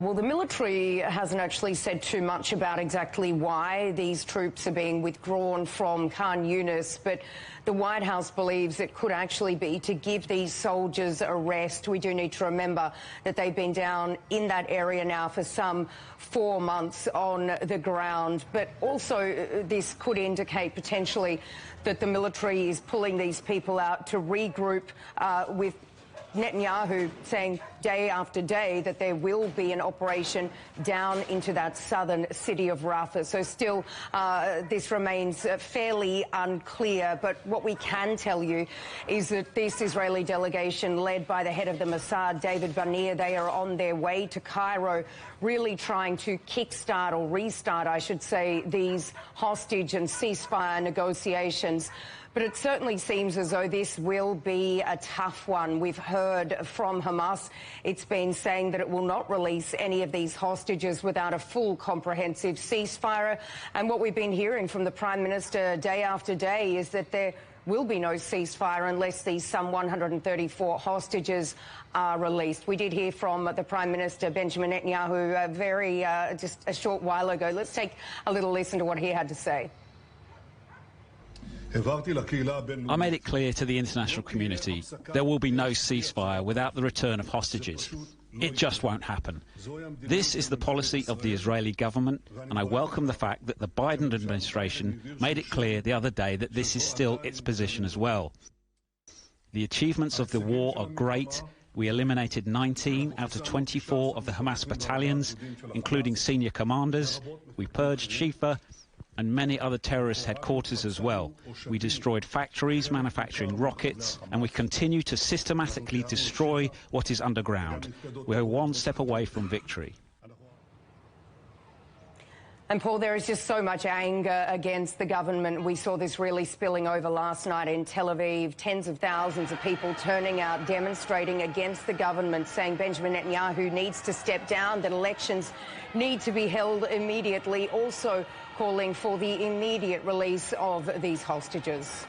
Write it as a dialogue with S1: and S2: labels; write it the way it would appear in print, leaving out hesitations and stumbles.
S1: Well, the military hasn't actually said too much about exactly why these troops are being withdrawn from Khan Yunis, but the White House believes it could actually be to give these soldiers a rest. We do need to remember that they've been down in that area now for some 4 months on the ground, but also this could indicate potentially that the military is pulling these people out to regroup with Netanyahu saying day after day that there will be an operation down into that southern city of Rafah. So still this remains fairly unclear. But what we can tell you is that this Israeli delegation led by the head of the Mossad, David Barnea, they are on their way to Cairo, really trying to kickstart or restart, I should say, these hostage and ceasefire negotiations. But it certainly seems as though this will be a tough one. We've heard from Hamas. It's been saying that it will not release any of these hostages without a full comprehensive ceasefire. And what we've been hearing from the Prime Minister day after day is that there will be no ceasefire unless these some 134 hostages are released. We did hear from the Prime Minister, Benjamin Netanyahu, just a short while ago. Let's take a little listen to what he had to say.
S2: I made it clear to the international community there will be no ceasefire without the return of hostages. It just won't happen. This is the policy of the Israeli government, and I welcome the fact that the Biden administration made it clear the other day that this is still its position as well. The achievements of the war are great. We eliminated 19 out of 24 of the Hamas battalions, including senior commanders. We purged Shifa and many other terrorist headquarters as well. We destroyed factories manufacturing rockets, and we continue to systematically destroy what is underground. We're one step away from victory.
S1: And Paul, there is just so much anger against the government. We saw this really spilling over last night in Tel Aviv. Tens of thousands of people turning out, demonstrating against the government, saying Benjamin Netanyahu needs to step down, that elections need to be held immediately, also calling for the immediate release of these hostages.